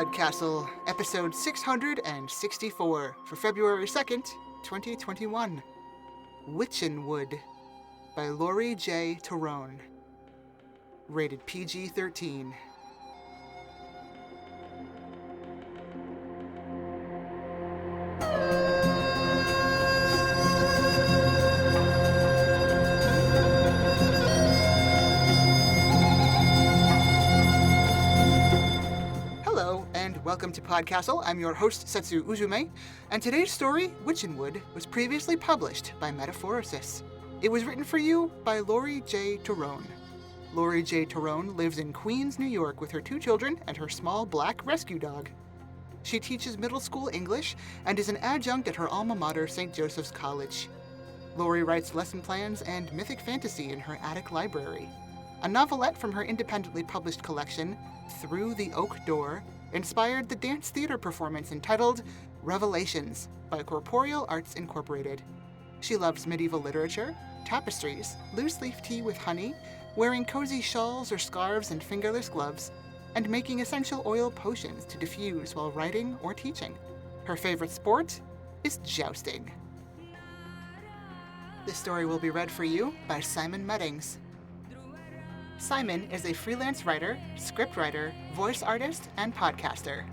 PodCastle, episode 664 for February 2nd, 2021. Wytchen by Lori J. Tyrone. Rated PG-13. Welcome to PodCastle. I'm your host, Setsu Uzume, and today's story, Wytchen was previously published by Metaphorosis. It was written for you by Lori J. Tyrone. Lori J. Tyrone lives in Queens, New York with her 2 children and her small black rescue dog. She teaches middle school English and is an adjunct at her alma mater, St. Joseph's College. Lori writes lesson plans and mythic fantasy in her attic library. A novelette from her independently published collection, Through the Oak Door, inspired the dance theater performance entitled Revelations by Corporeal Arts Incorporated. She loves medieval literature, tapestries, loose-leaf tea with honey, wearing cozy shawls or scarves and fingerless gloves, and making essential oil potions to diffuse while writing or teaching. Her favorite sport is jousting. This story will be read for you by Simon Meddings. Simon is a freelance writer, scriptwriter, voice artist, and podcaster.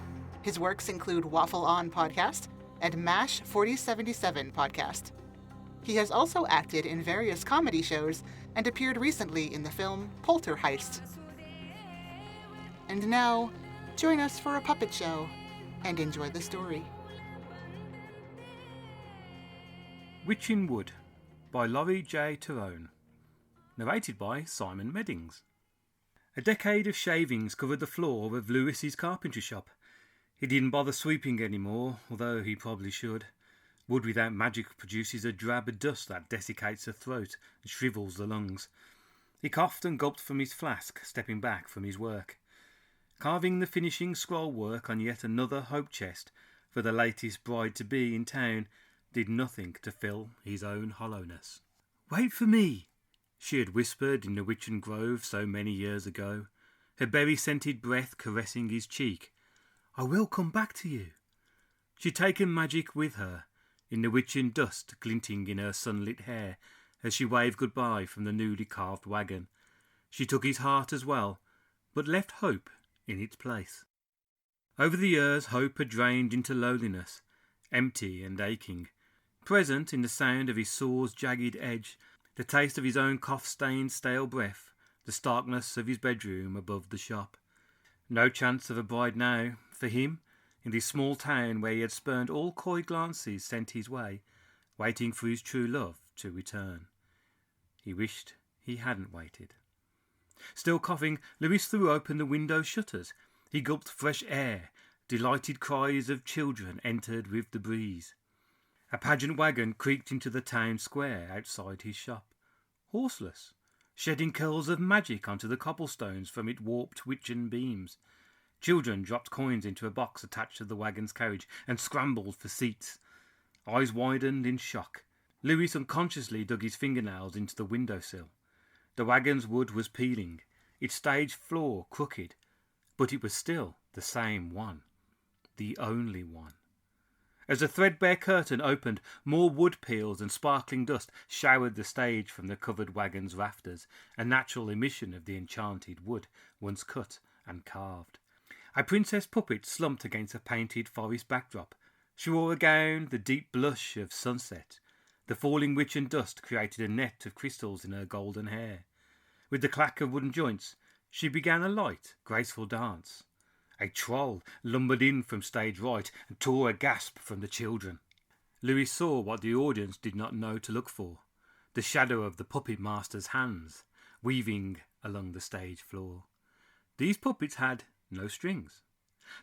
His works include Waffle On Podcast and MASH 4077 Podcast. He has also acted in various comedy shows and appeared recently in the film Poltergeist. And now, join us for a puppet show and enjoy the story. Wytchen by Lori J. Tyrone. Narrated by Simon Meddings. A decade of shavings covered the floor of Lewis's carpentry shop. He didn't bother sweeping anymore, although he probably should. Wood without magic produces a drab dust that desiccates the throat and shrivels the lungs. He coughed and gulped from his flask, stepping back from his work. Carving the finishing scroll work on yet another hope chest for the latest bride-to-be in town did nothing to fill his own hollowness. "Wait for me," she had whispered in the Wytchen Grove so many years ago, her berry-scented breath caressing his cheek. "I will come back to you." She'd taken magic with her, in the Wytchen dust glinting in her sunlit hair as she waved goodbye from the newly carved wagon. She took his heart as well, but left hope in its place. Over the years, hope had drained into loneliness, empty and aching, present in the sound of his saw's jagged edge, the taste of his own cough-stained stale breath, the starkness of his bedroom above the shop. No chance of a bride now, for him, in this small town where he had spurned all coy glances sent his way, waiting for his true love to return. He wished he hadn't waited. Still coughing, Lewis threw open the window shutters. He gulped fresh air. Delighted cries of children entered with the breeze. A pageant wagon creaked into the town square outside his shop, horseless, shedding curls of magic onto the cobblestones from its warped Wytchen beams. Children dropped coins into a box attached to the wagon's carriage and scrambled for seats. Eyes widened in shock. Lewis unconsciously dug his fingernails into the windowsill. The wagon's wood was peeling, its stage floor crooked, but it was still the same one, the only one. As the threadbare curtain opened, more wood peels and sparkling dust showered the stage from the covered wagon's rafters, a natural emission of the enchanted wood once cut and carved. A princess puppet slumped against a painted forest backdrop. She wore a gown the deep blush of sunset. The falling Wytchen dust created a net of crystals in her golden hair. With the clack of wooden joints, she began a light, graceful dance. A troll lumbered in from stage right and tore a gasp from the children. Louis saw what the audience did not know to look for, the shadow of the puppet master's hands, weaving along the stage floor. These puppets had no strings.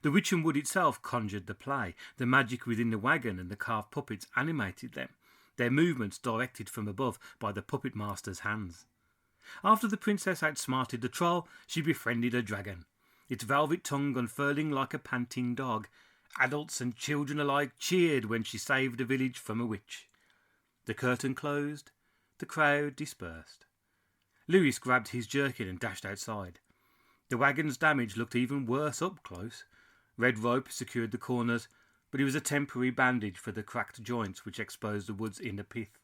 The Wytchen wood itself conjured the play. The magic within the wagon and the carved puppets animated them, their movements directed from above by the puppet master's hands. After the princess outsmarted the troll, she befriended a dragon, its velvet tongue unfurling like a panting dog. Adults and children alike cheered when she saved a village from a witch. The curtain closed. The crowd dispersed. Lewis grabbed his jerkin and dashed outside. The wagon's damage looked even worse up close. Red rope secured the corners, but it was a temporary bandage for the cracked joints which exposed the wood's inner pith.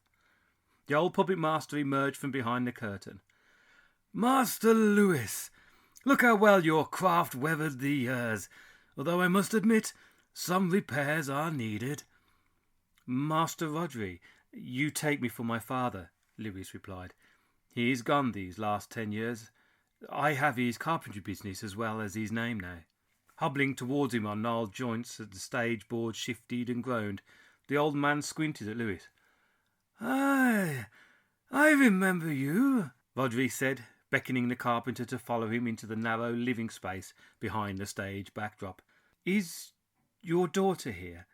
The old puppet master emerged from behind the curtain. "Master Lewis, look how well your craft weathered the years, although I must admit some repairs are needed." "Master Rodri, you take me for my father," Lewis replied. "He is gone these last 10 years. I have his carpentry business as well as his name now." Hobbling towards him on gnarled joints as the stage board shifted and groaned, the old man squinted at Lewis. "Aye, I remember you," Rodri said, beckoning the carpenter to follow him into the narrow living space behind the stage backdrop. "Is your daughter here?"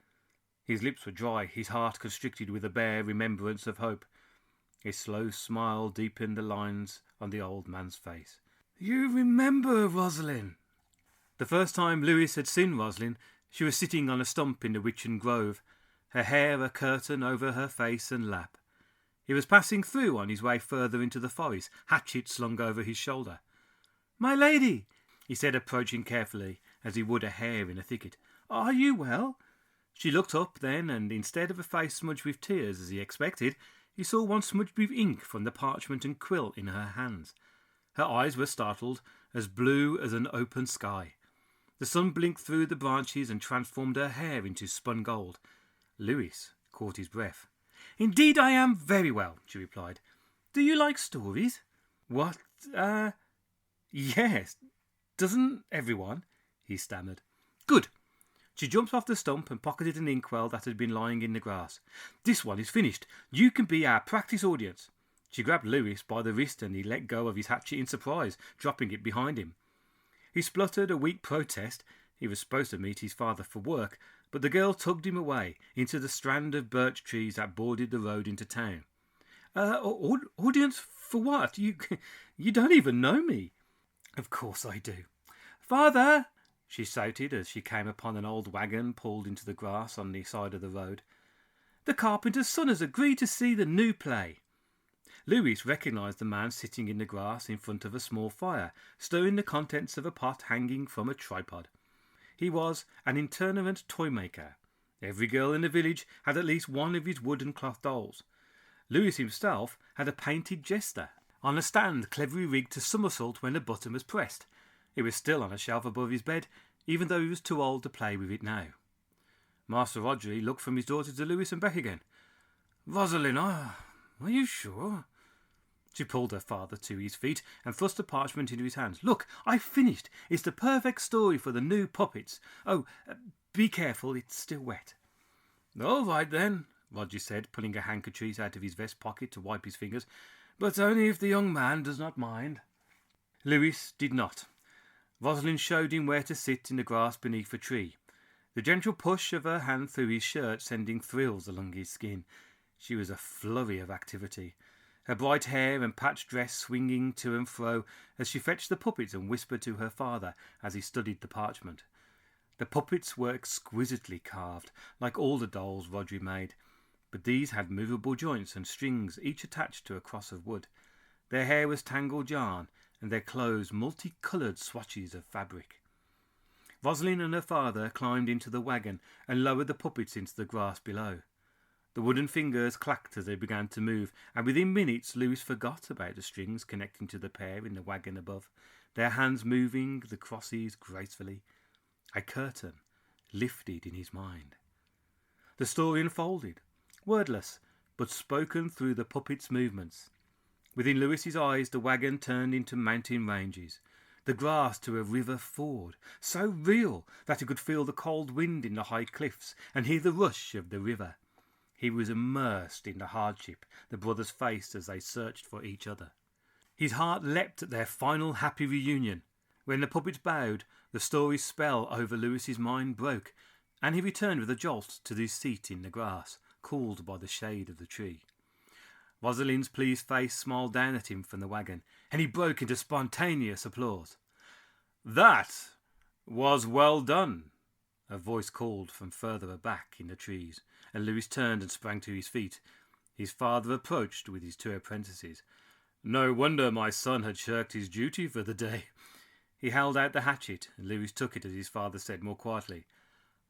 His lips were dry, his heart constricted with a bare remembrance of hope. A slow smile deepened the lines on the old man's face. "You remember Rosalind?" The first time Lewis had seen Rosalind, she was sitting on a stump in the Wytchen grove, her hair a curtain over her face and lap. He was passing through on his way further into the forest, hatchet slung over his shoulder. "My lady," he said, approaching carefully, as he would a hare in a thicket, "are you well?" She looked up then, and instead of a face smudged with tears, as he expected, he saw one smudged with ink from the parchment and quill in her hands. Her eyes were startled, as blue as an open sky. The sun blinked through the branches and transformed her hair into spun gold. Lewis caught his breath. "Indeed I am very well," she replied. "Do you like stories?" "What, yes. Doesn't everyone?" he stammered. "Good." She jumped off the stump and pocketed an inkwell that had been lying in the grass. "This one is finished. You can be our practice audience." She grabbed Lewis by the wrist and he let go of his hatchet in surprise, dropping it behind him. He spluttered a weak protest. He was supposed to meet his father for work, but the girl tugged him away into the strand of birch trees that bordered the road into town. Audience for what? You don't even know me." "Of course I do." "Father!" she shouted as she came upon an old wagon pulled into the grass on the side of the road. "The carpenter's son has agreed to see the new play." Lewis recognised the man sitting in the grass in front of a small fire, stirring the contents of a pot hanging from a tripod. He was an itinerant toy-maker. Every girl in the village had at least one of his wood and cloth dolls. Lewis himself had a painted jester, on a stand cleverly rigged to somersault when the button was pressed. It was still on a shelf above his bed, even though he was too old to play with it now. Master Rodri looked from his daughter to Lewis and back again. "Rosalind, are you sure?" She pulled her father to his feet and thrust the parchment into his hands. "Look, I've finished. It's the perfect story for the new puppets. Oh, be careful, it's still wet." "All right then," Roger said, pulling a handkerchief out of his vest pocket to wipe his fingers, "but only if the young man does not mind." Lewis did not. Rosalind showed him where to sit in the grass beneath a tree, the gentle push of her hand through his shirt sending thrills along his skin. She was a flurry of activity, her bright hair and patched dress swinging to and fro as she fetched the puppets and whispered to her father as he studied the parchment. The puppets were exquisitely carved, like all the dolls Rodri made, but these had movable joints and strings, each attached to a cross of wood. Their hair was tangled yarn, and their clothes multicoloured swatches of fabric. Rosalind and her father climbed into the wagon and lowered the puppets into the grass below. The wooden fingers clacked as they began to move, and within minutes Lewis forgot about the strings connecting to the pair in the wagon above, their hands moving the crosses gracefully. A curtain lifted in his mind. The story unfolded, wordless, but spoken through the puppet's movements. Within Lewis's eyes the wagon turned into mountain ranges, the grass to a river ford, so real that he could feel the cold wind in the high cliffs and hear the rush of the river. He was immersed in the hardship the brothers faced as they searched for each other. His heart leapt at their final happy reunion. When the puppets bowed, the story's spell over Lewis's mind broke, and he returned with a jolt to his seat in the grass, cooled by the shade of the tree. Rosalind's pleased face smiled down at him from the wagon, and he broke into spontaneous applause. "That was well done," a voice called from further back in the trees, and Lewis turned and sprang to his feet. His father approached with his two apprentices. "No wonder my son had shirked his duty for the day." He held out the hatchet, and Lewis took it as his father said more quietly,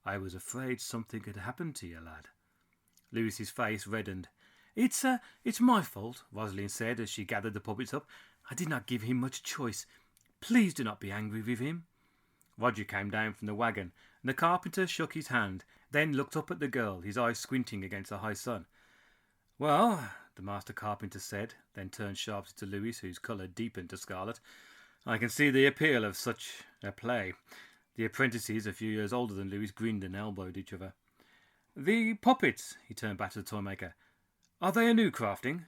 "I was afraid something had happened to you, lad." Lewis's face reddened. It's my fault," Rosalind said as she gathered the puppets up. "I did not give him much choice. Please do not be angry with him." Roger came down from the wagon, and the carpenter shook his hand, then looked up at the girl, his eyes squinting against the high sun. "Well," the master carpenter said, then turned sharply to Lewis, whose colour deepened to scarlet, "I can see the appeal of such a play." The apprentices, a few years older than Lewis, grinned and elbowed each other. "The puppets," he turned back to the toymaker. "Are they a new crafting?"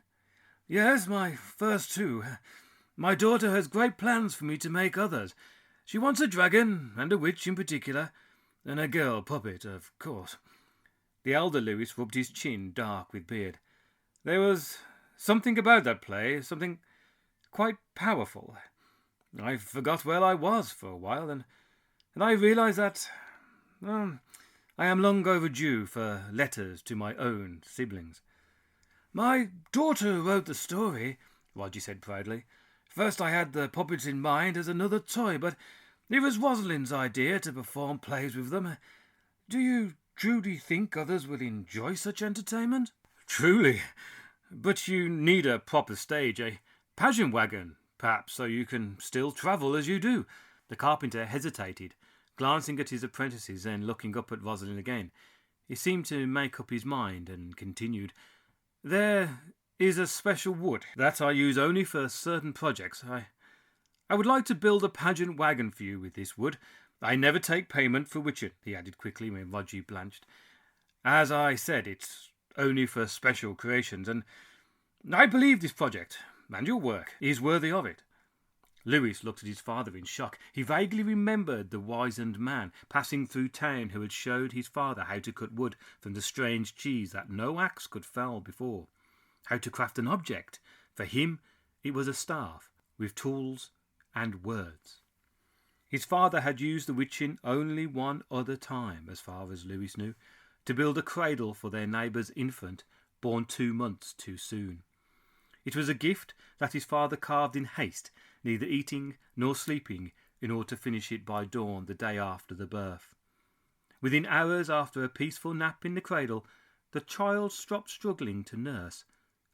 "Yes, my first two. My daughter has great plans for me to make others. She wants a dragon, and a witch in particular, and a girl puppet, of course." The elder Lewis rubbed his chin, dark with beard. "There was something about that play, something quite powerful. I forgot where I was for a while, and I realised that I am long overdue for letters to my own siblings." "My daughter wrote the story," Roger said proudly. "First I had the puppets in mind as another toy, but it was Rosalind's idea to perform plays with them. Do you truly think others will enjoy such entertainment?" "Truly. But you need a proper stage, a pageant wagon, perhaps, so you can still travel as you do." The carpenter hesitated, glancing at his apprentices, then looking up at Rosalind again. He seemed to make up his mind, and continued, "There is a special wood that I use only for certain projects. I would like to build a pageant wagon for you with this wood. I never take payment for Wytchen," he added quickly when Roger blanched. "As I said, it's only for special creations, and I believe this project, and your work, is worthy of it." Lewis looked at his father in shock. He vaguely remembered the wizened man passing through town who had showed his father how to cut wood from the strange trees that no axe could fell before, how to craft an object. For him it was a staff, with tools and words. His father had used the Wytchen only one other time, as far as Lewis knew, to build a cradle for their neighbour's infant, born 2 months too soon. It was a gift that his father carved in haste, neither eating nor sleeping, in order to finish it by dawn the day after the birth. Within hours after a peaceful nap in the cradle, the child stopped struggling to nurse,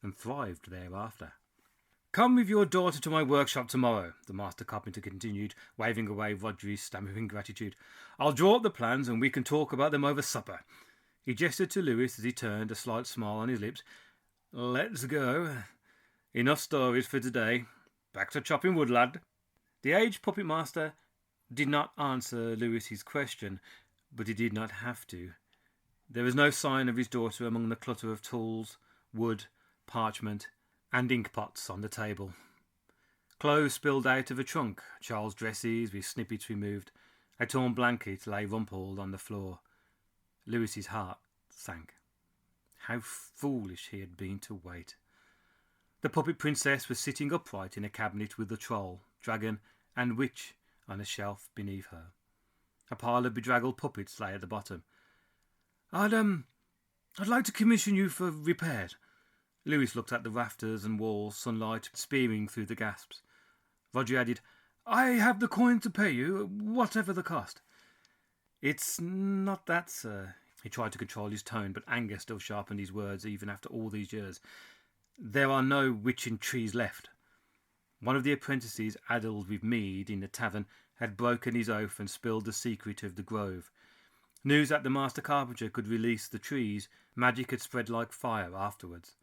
and thrived thereafter. "Come with your daughter to my workshop tomorrow," the master carpenter continued, waving away Roger's stammering gratitude. "I'll draw up the plans, and we can talk about them over supper." He gestured to Lewis as he turned, a slight smile on his lips. "Let's go. Enough stories for today. Back to chopping wood, lad." The aged puppet master did not answer Lewis's question, but he did not have to. There was no sign of his daughter among the clutter of tools, wood, parchment, and inkpots on the table. Clothes spilled out of a trunk, child's dresses with snippets removed. A torn blanket lay rumpled on the floor. Lewis's heart sank. How foolish he had been to wait. The puppet princess was sitting upright in a cabinet with the troll, dragon, and witch on a shelf beneath her. A pile of bedraggled puppets lay at the bottom. I'd like to commission you for repairs." Lewis looked at the rafters and walls, sunlight spearing through the gasps. Roger added, "I have the coin to pay you, whatever the cost." "It's not that, sir." He tried to control his tone, but anger still sharpened his words even after all these years. "There are no Wytchen trees left." One of the apprentices, addled with mead in the tavern, had broken his oath and spilled the secret of the grove. News that the master carpenter could release the trees, magic had spread like fire afterwards.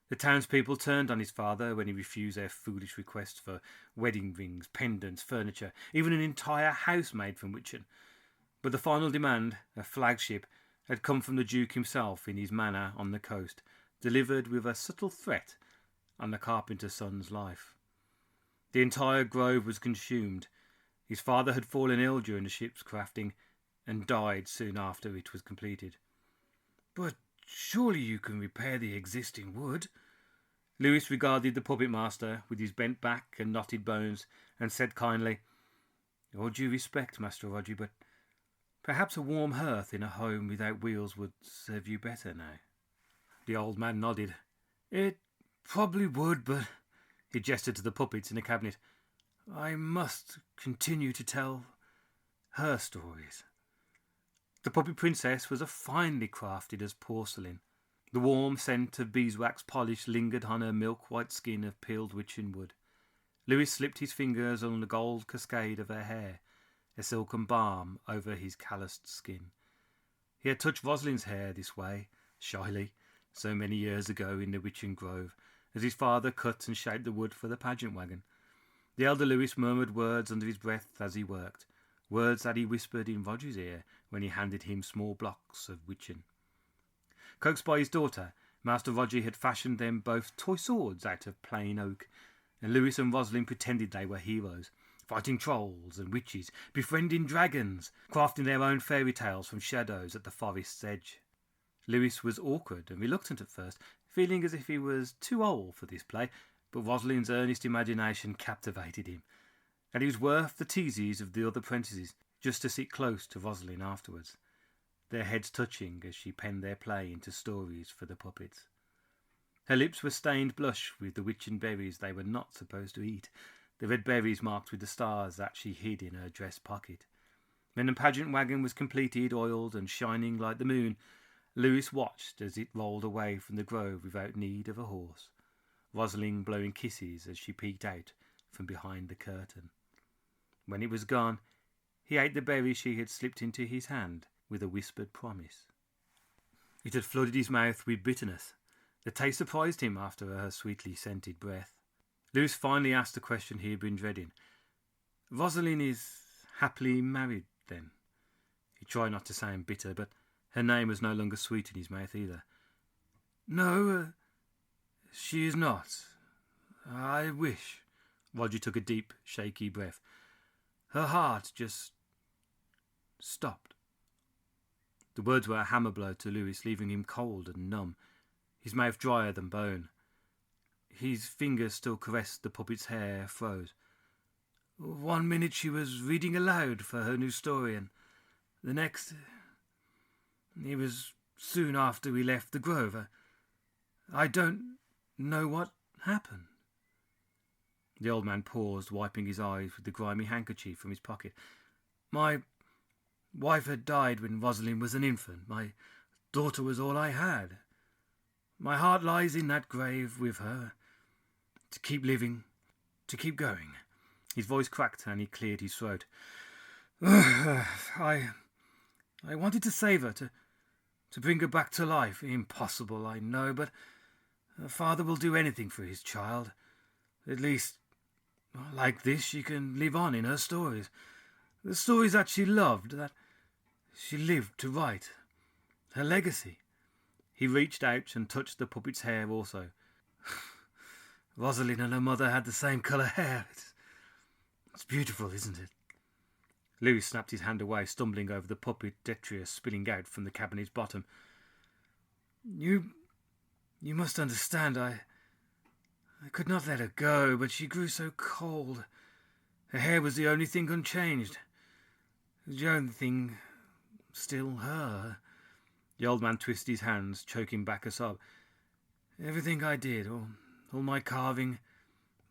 The townspeople turned on his father when he refused their foolish requests for wedding rings, pendants, furniture, even an entire house made from Wytchen. But the final demand, a flagship, had come from the Duke himself in his manor on the coast, delivered with a subtle threat on the carpenter's son's life. The entire grove was consumed. His father had fallen ill during the ship's crafting, and died soon after it was completed. "But surely you can repair the existing wood?" Lewis regarded the puppet master with his bent back and knotted bones, and said kindly, "All due respect, Master Roger, but perhaps a warm hearth in a home without wheels would serve you better now." The old man nodded. "It probably would, but..." He gestured to the puppets in the cabinet. I must continue to tell her stories. The puppet princess was as finely crafted as porcelain. The warm scent of beeswax polish lingered on her milk-white skin of peeled Wytchen wood. Lewis slipped his fingers on the gold cascade of her hair, a silken balm over his calloused skin. He had touched Rosalind's hair this way, shyly, so many years ago in the Wytchen Grove, as his father cut and shaped the wood for the pageant wagon. The elder Lewis murmured words under his breath as he worked, words that he whispered in Roger's ear when he handed him small blocks of Wytchen. Coaxed by his daughter, Master Roger had fashioned them both toy swords out of plain oak, and Lewis and Rosalind pretended they were heroes, fighting trolls and witches, befriending dragons, crafting their own fairy tales from shadows at the forest's edge. Lewis was awkward and reluctant at first, feeling as if he was too old for this play, but Rosalind's earnest imagination captivated him, and he was worth the teases of the other apprentices, just to sit close to Rosalind afterwards, their heads touching as she penned their play into stories for the puppets. Her lips were stained blush with the Wytchen berries they were not supposed to eat, the red berries marked with the stars that she hid in her dress pocket. When the pageant wagon was completed, oiled and shining like the moon, Lewis watched as it rolled away from the grove without need of a horse, Rosalind blowing kisses as she peeked out from behind the curtain. When it was gone, he ate the berry she had slipped into his hand with a whispered promise. It had flooded his mouth with bitterness. The taste surprised him after her sweetly scented breath. Lewis finally asked the question he had been dreading. Rosalind is happily married, then? He tried not to sound bitter, but her name was no longer sweet in his mouth either. No, she is not. I wish. Roger took a deep, shaky breath. Her heart just stopped. The words were a hammer blow to Lewis, leaving him cold and numb, his mouth drier than bone. His fingers still caressed the puppet's hair, froze. 1 minute she was reading aloud for her new story, and the next... It was soon after we left the grove. I don't know what happened. The old man paused, wiping his eyes with the grimy handkerchief from his pocket. My wife had died when Rosalind was an infant. My daughter was all I had. My heart lies in that grave with her. To keep living, to keep going. His voice cracked and he cleared his throat. I wanted to save her, to bring her back to life. Impossible, I know, but her father will do anything for his child. At least, like this, she can live on in her stories. The stories that she loved, that she lived to write. Her legacy. He reached out and touched the puppet's hair also. Rosalind and her mother had the same colour hair. It's beautiful, isn't it? Lewis snapped his hand away, stumbling over the puppet, detritus spilling out from the cabinet's bottom. You must understand, I could not let her go, but she grew so cold. Her hair was the only thing unchanged. The only thing still her. The old man twisted his hands, choking back a sob. Everything I did, all my carving,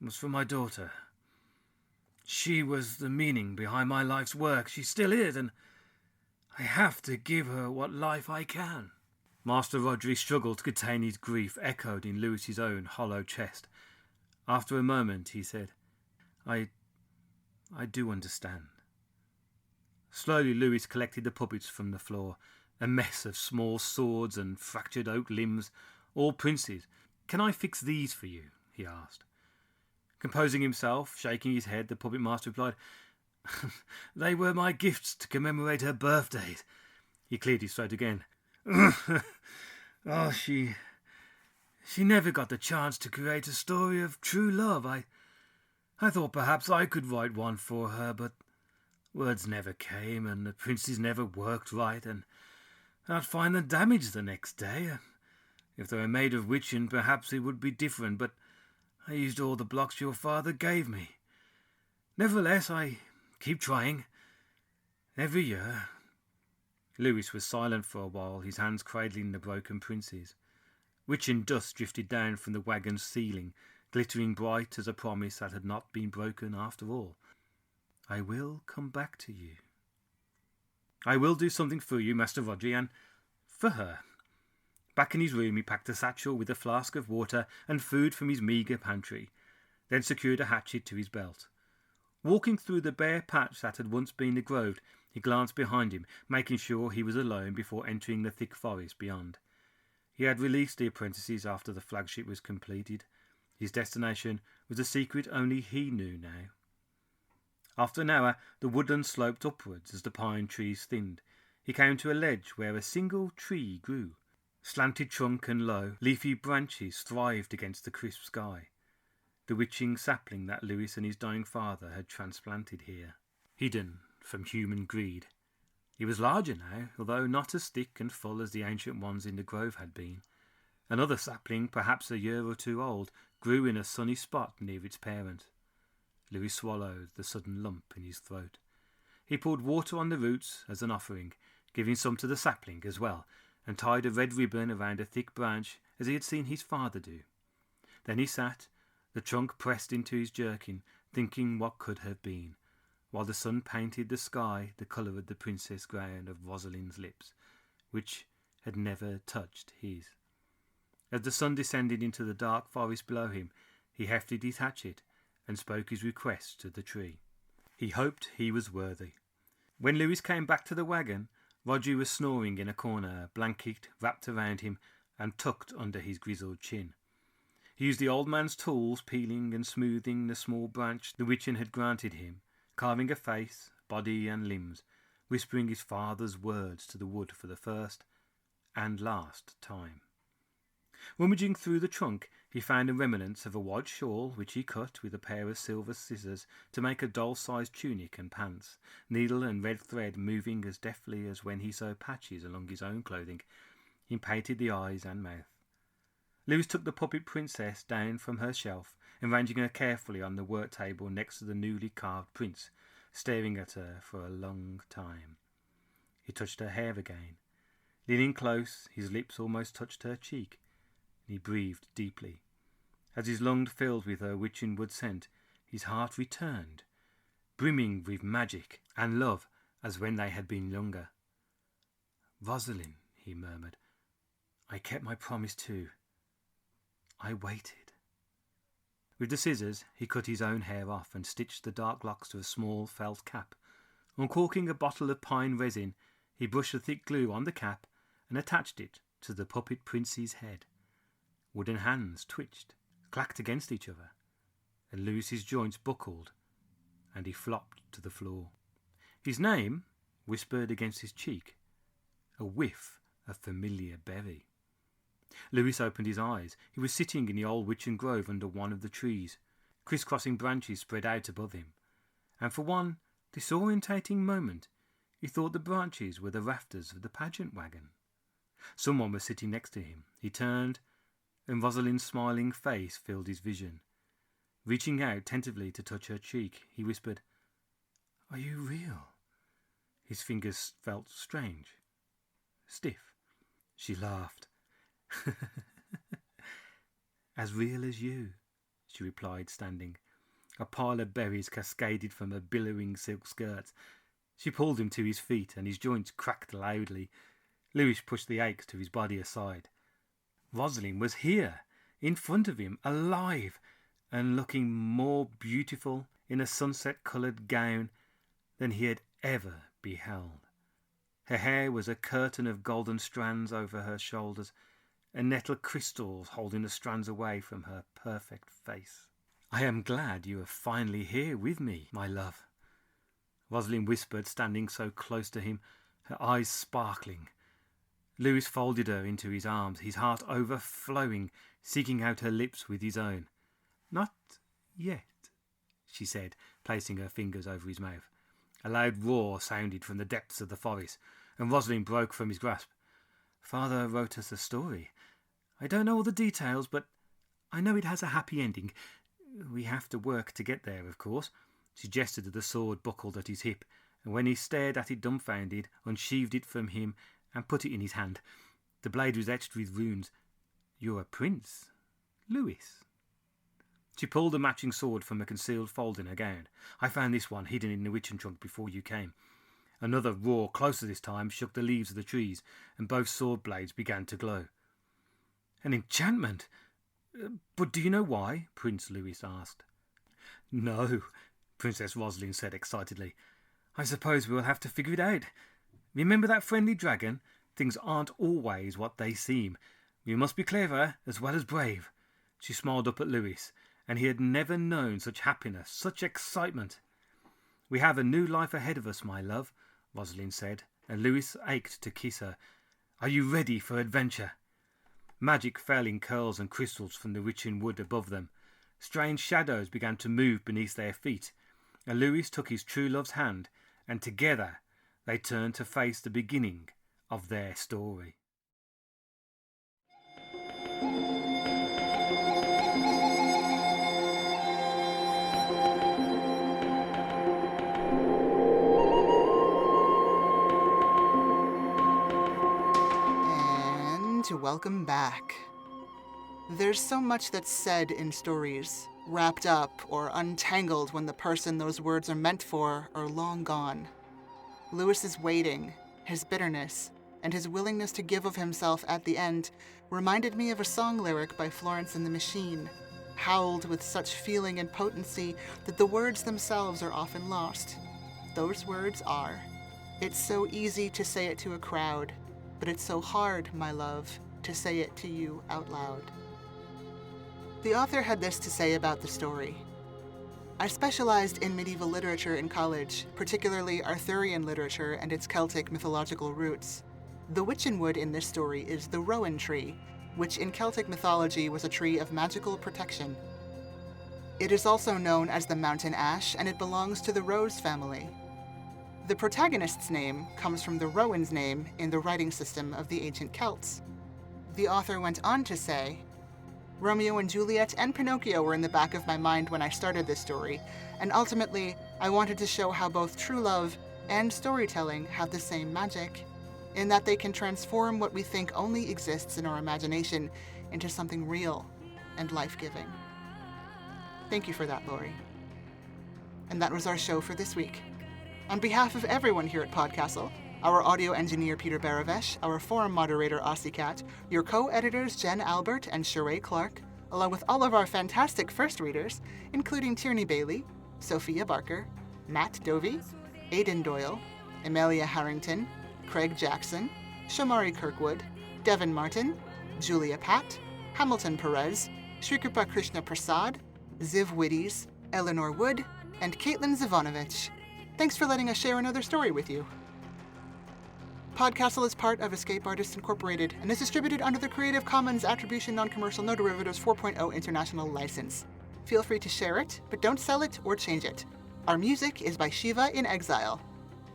was for my daughter. She was the meaning behind my life's work. She still is, and I have to give her what life I can. Master Rodri struggled to contain his grief, echoed in Lewis's own hollow chest. After a moment, he said, I do understand. Slowly, Lewis collected the puppets from the floor, a mess of small swords and fractured oak limbs, all princes. Can I fix these for you? He asked. Composing himself, shaking his head, the puppet master replied, They were my gifts to commemorate her birthdays. He cleared his throat again. Oh, she never got the chance to create a story of true love. I thought perhaps I could write one for her, but words never came, and the princes never worked right, and I'd find them damaged the next day. If they were made of Wytchen, perhaps it would be different, but I used all the blocks your father gave me. Nevertheless, I keep trying. Every year. Lewis was silent for a while, his hands cradling the broken princes. Wytchen dust drifted down from the wagon's ceiling, glittering bright as a promise that had not been broken after all. I will come back to you. I will do something for you, Master Roger, and for her. Back in his room he packed a satchel with a flask of water and food from his meagre pantry, then secured a hatchet to his belt. Walking through the bare patch that had once been the grove, he glanced behind him, making sure he was alone before entering the thick forest beyond. He had released the apprentices after the flagship was completed. His destination was a secret only he knew now. After an hour, the woodland sloped upwards as the pine trees thinned. He came to a ledge where a single tree grew. Slanted trunk and low, leafy branches thrived against the crisp sky. The witching sapling that Lewis and his dying father had transplanted here, hidden from human greed. He was larger now, although not as thick and full as the ancient ones in the grove had been. Another sapling, perhaps a year or two old, grew in a sunny spot near its parent. Lewis swallowed the sudden lump in his throat. He poured water on the roots as an offering, giving some to the sapling as well, and tied a red ribbon around a thick branch as he had seen his father do. Then he sat, the trunk pressed into his jerkin, thinking what could have been, while the sun painted the sky the colour of the princess crown of Rosalind's lips, which had never touched his. As the sun descended into the dark forest below him, he hefted his hatchet and spoke his request to the tree. He hoped he was worthy. When Lewis came back to the wagon, Roger was snoring in a corner, a blanket wrapped around him and tucked under his grizzled chin. He used the old man's tools, peeling and smoothing the small branch the Wytchen had granted him, carving a face, body and limbs, whispering his father's words to the wood for the first and last time. Rummaging through the trunk, he found the remnants of a white shawl, which he cut with a pair of silver scissors to make a doll-sized tunic and pants, needle and red thread moving as deftly as when he sewed patches along his own clothing. He painted the eyes and mouth. Lewis took the puppet princess down from her shelf, arranging her carefully on the work table next to the newly carved prince, staring at her for a long time. He touched her hair again. Leaning close, his lips almost touched her cheek. He breathed deeply. As his lungs filled with her witching wood scent, his heart returned, brimming with magic and love as when they had been younger. "Rosalind," he murmured, "I kept my promise too. I waited." With the scissors, he cut his own hair off and stitched the dark locks to a small felt cap. Uncorking a bottle of pine resin, he brushed the thick glue on the cap and attached it to the puppet prince's head. Wooden hands twitched, clacked against each other, and Lewis's joints buckled, and he flopped to the floor. His name whispered against his cheek, a whiff of familiar berry. Lewis opened his eyes. He was sitting in the old Wytchen grove under one of the trees. Criss-crossing branches spread out above him, and for one disorientating moment he thought the branches were the rafters of the pageant wagon. Someone was sitting next to him. He turned, and Rosalind's smiling face filled his vision. Reaching out tentatively to touch her cheek, he whispered, "Are you real?" His fingers felt strange, stiff. She laughed. "As real as you," she replied, standing. A pile of berries cascaded from her billowing silk skirts. She pulled him to his feet, and his joints cracked loudly. Lewis pushed the aches to his body aside. Rosalind was here, in front of him, alive, and looking more beautiful in a sunset-coloured gown than he had ever beheld. Her hair was a curtain of golden strands over her shoulders, and nettle crystals holding the strands away from her perfect face. "I am glad you are finally here with me, my love," Rosalind whispered, standing so close to him, her eyes sparkling. Lewis folded her into his arms, his heart overflowing, seeking out her lips with his own. "Not yet," she said, placing her fingers over his mouth. A loud roar sounded from the depths of the forest, and Rosalind broke from his grasp. "Father wrote us a story. I don't know all the details, but I know it has a happy ending. We have to work to get there, of course." She gestured to the sword buckled at his hip, and when he stared at it dumbfounded, unsheathed it from him and put it in his hand. The blade was etched with runes. "You're a prince, Lewis." She pulled a matching sword from a concealed fold in her gown. "I found this one hidden in the Wytchen trunk before you came." Another roar, closer this time, shook the leaves of the trees, and both sword blades began to glow. "An enchantment! But do you know why?" Prince Louis asked. "No," Princess Rosalind said excitedly. "I suppose we'll have to figure it out. Remember that friendly dragon? Things aren't always what they seem. We must be clever as well as brave." She smiled up at Louis, and he had never known such happiness, such excitement. "We have a new life ahead of us, my love," Rosalind said, and Louis ached to kiss her. "Are you ready for adventure?" Magic fell in curls and crystals from the Wytchen wood above them. Strange shadows began to move beneath their feet, and Louis took his true love's hand, and together they turned to face the beginning of their story. And welcome back. There's so much that's said in stories, wrapped up or untangled when the person those words are meant for are long gone. Louis's waiting, his bitterness, and his willingness to give of himself at the end reminded me of a song lyric by Florence and the Machine, howled with such feeling and potency that the words themselves are often lost. Those words are, "It's so easy to say it to a crowd, but it's so hard, my love, to say it to you out loud." The author had this to say about the story. "I specialized in medieval literature in college, particularly Arthurian literature and its Celtic mythological roots. The Wytchen wood in this story is the rowan tree, which in Celtic mythology was a tree of magical protection. It is also known as the mountain ash, and it belongs to the rose family. The protagonist's name comes from the rowan's name in the writing system of the ancient Celts." The author went on to say, "Romeo and Juliet and Pinocchio were in the back of my mind when I started this story, and ultimately, I wanted to show how both true love and storytelling have the same magic, in that they can transform what we think only exists in our imagination into something real and life-giving." Thank you for that, Lori. And that was our show for this week. On behalf of everyone here at PodCastle, our audio engineer Peter Baravesh, our forum moderator Aussie Cat, your co-editors Jen Albert and Sheree Clark, along with all of our fantastic first readers, including Tierney Bailey, Sophia Barker, Matt Dovey, Aidan Doyle, Amelia Harrington, Craig Jackson, Shamari Kirkwood, Devin Martin, Julia Pat, Hamilton Perez, Shrikrupa Krishna Prasad, Ziv Widdies, Eleanor Wood, and Caitlin Zivanovich. Thanks for letting us share another story with you. PodCastle is part of Escape Artists Incorporated and is distributed under the Creative Commons Attribution Non-Commercial No Derivatives 4.0 International License. Feel free to share it, but don't sell it or change it. Our music is by Shiva in Exile.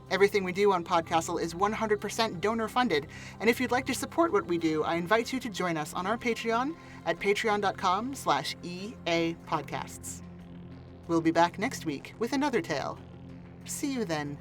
Everything we do on PodCastle is 100% donor-funded, and if you'd like to support what we do, I invite you to join us on our Patreon at patreon.com/EAPodcasts. We'll be back next week with another tale. See you then.